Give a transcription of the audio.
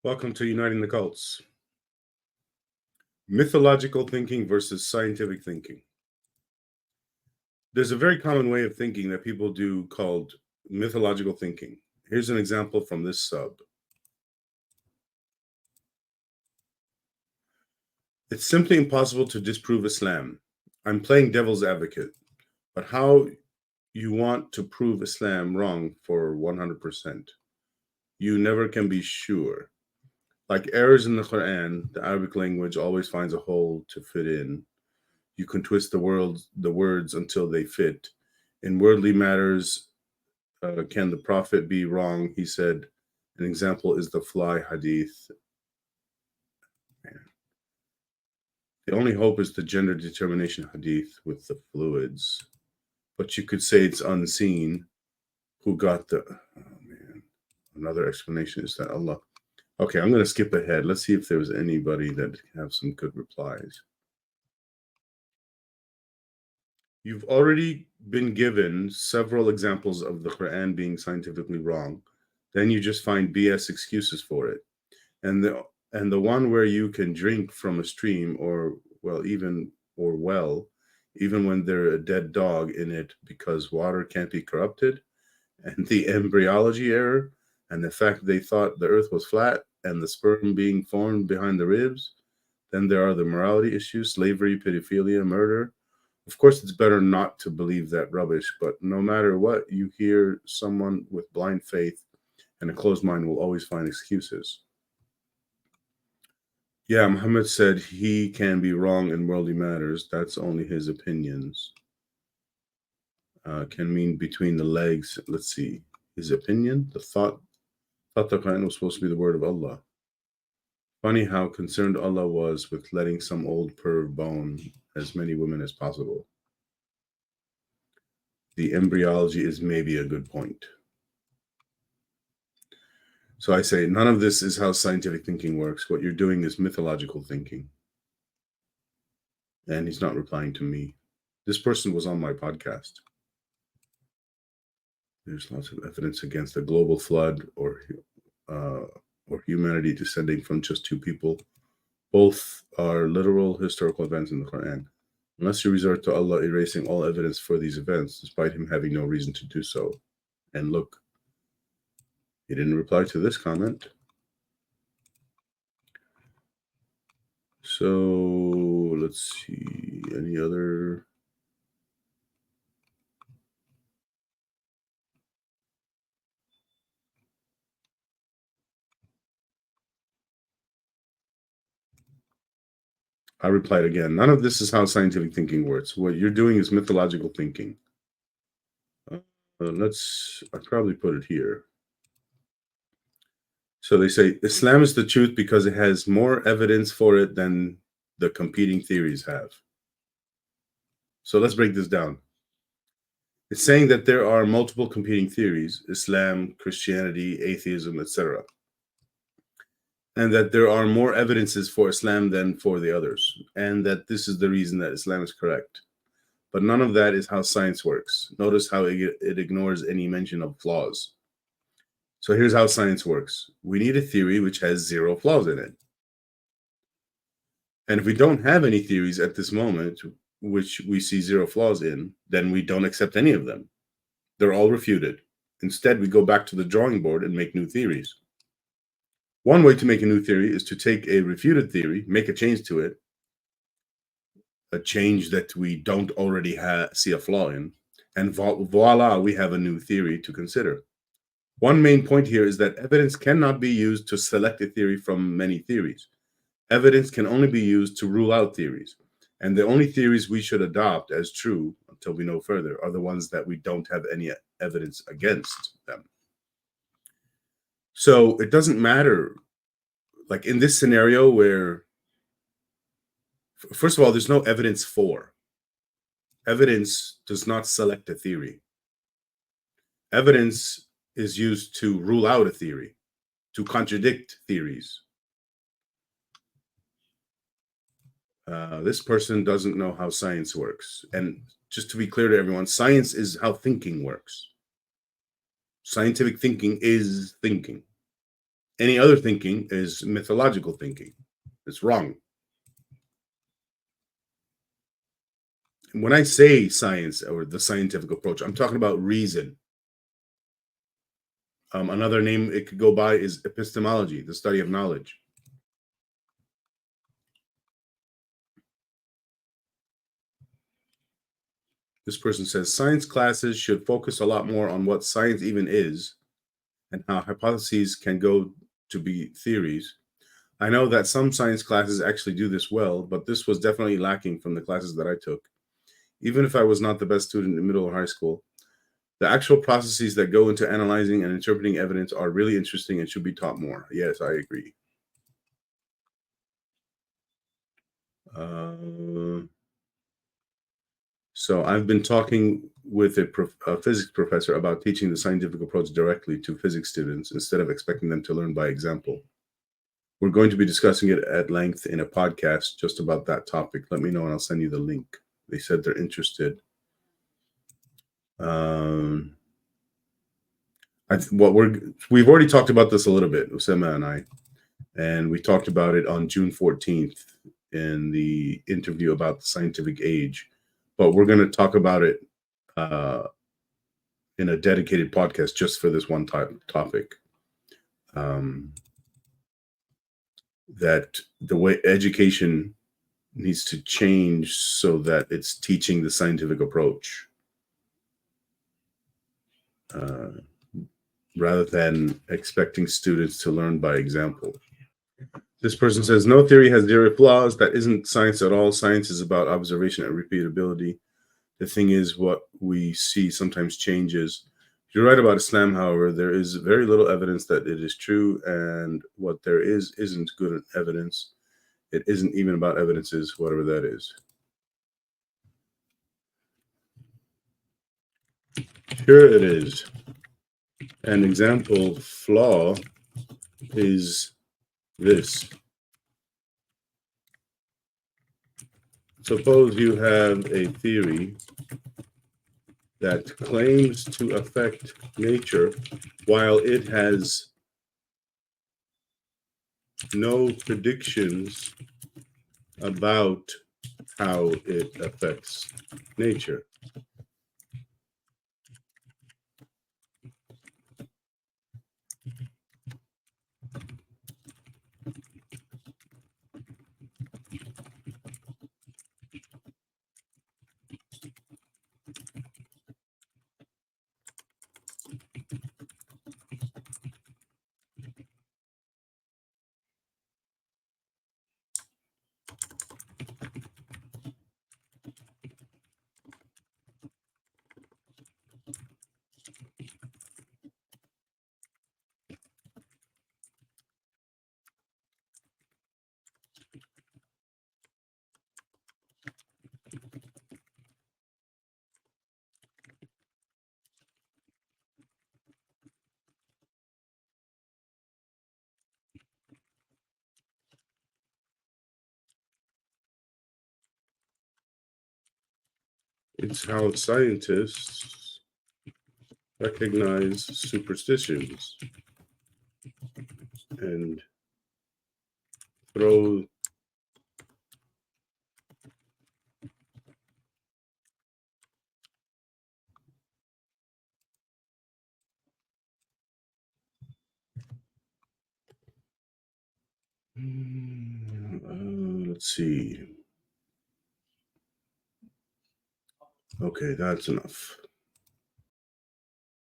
Welcome to Uniting the Cults. Mythological thinking versus scientific thinking. There's a very common way of thinking that people do called mythological thinking. Here's an example from this sub. It's simply impossible to disprove Islam. I'm playing devil's advocate, but how you want to prove Islam wrong for 100%? You never can be sure. Like errors in the Quran, the Arabic language always finds a hole to fit in. You can twist the words until they fit. In worldly matters, can the prophet be wrong? He said, an example is the fly hadith. The only hope is the gender determination hadith with the fluids. But you could say it's unseen. Who got the... Oh, man. Another explanation is that Allah... Okay, I'm going to skip ahead. Let's see if there was anybody that have some good replies. You've already been given several examples of the Quran being scientifically wrong. Then you just find BS excuses for it. And the one where you can drink from a stream or even when there's a dead dog in it because water can't be corrupted, and the embryology error, and the fact they thought the earth was flat and the sperm being formed behind the ribs. Then there are the morality issues, slavery, pedophilia, murder. Of course, it's better not to believe that rubbish, but no matter what, you hear someone with blind faith and a closed mind will always find excuses. Yeah, Muhammad said he can be wrong in worldly matters. That's only his opinions. Can mean between the legs. Let's see. His opinion, the thought the Quran was supposed to be the word of Allah. Funny how concerned Allah was with letting some old perv bone as many women as possible. The embryology is maybe a good point. So I say, none of this is how scientific thinking works. What you're doing is mythological thinking. And he's not replying to me. This person was on my podcast. There's lots of evidence against a global flood or humanity descending from just two people. Both are literal historical events in the Quran. Unless you resort to Allah erasing all evidence for these events, despite him having no reason to do so. And look, he didn't reply to this comment. So let's see, any other... I replied again, none of this is how scientific thinking works. What you're doing is mythological thinking. I probably put it here. So they say Islam is the truth because it has more evidence for it than the competing theories have. So let's break this down. It's saying that there are multiple competing theories, Islam, Christianity, atheism, etc. And that there are more evidences for Islam than for the others. And that this is the reason that Islam is correct. But none of that is how science works. Notice how it ignores any mention of flaws. So here's how science works. We need a theory which has 0 flaws in it. And if we don't have any theories at this moment, which we see 0 flaws in, then we don't accept any of them. They're all refuted. Instead, we go back to the drawing board and make new theories. One way to make a new theory is to take a refuted theory, make a change to it, a change that we don't already see a flaw in, and voila, we have a new theory to consider. One main point here is that evidence cannot be used to select a theory from many theories. Evidence can only be used to rule out theories. And the only theories we should adopt as true, until we know further, are the ones that we don't have any evidence against them. So it doesn't matter, like in this scenario where, first of all, there's no evidence for. Evidence does not select a theory. Evidence is used to rule out a theory, to contradict theories. This person doesn't know how science works. And just to be clear to everyone, science is how thinking works. Scientific thinking is thinking. Any other thinking is mythological thinking. It's wrong. When I say science or the scientific approach, I'm talking about reason. Another name it could go by is epistemology, the study of knowledge. This person says science classes should focus a lot more on what science even is and how hypotheses can go to be theories. I know that some science classes actually do this well, but this was definitely lacking from the classes that I took. Even if I was not the best student in middle or high school, the actual processes that go into analyzing and interpreting evidence are really interesting and should be taught more. Yes, I agree. So I've been talking with a physics professor about teaching the scientific approach directly to physics students instead of expecting them to learn by example. We're going to be discussing it at length in a podcast just about that topic. Let me know and I'll send you the link. They said they're interested. We've already talked about this a little bit, Usama and I, and we talked about it on June 14th in the interview about the scientific age. But we're going to talk about it in a dedicated podcast just for this one topic. That the way education needs to change so that it's teaching the scientific approach rather than expecting students to learn by example. This person says, no theory has zero flaws. That isn't science at all. Science is about observation and repeatability. The thing is, what we see sometimes changes. You're right about Islam, however, there is very little evidence that it is true, and what there is isn't good evidence. It isn't even about evidences, whatever that is. Here it is. An example flaw is this. Suppose you have a theory that claims to affect nature while it has no predictions about how it affects nature. It's how scientists recognize superstitions and throw let's see. Okay, that's enough.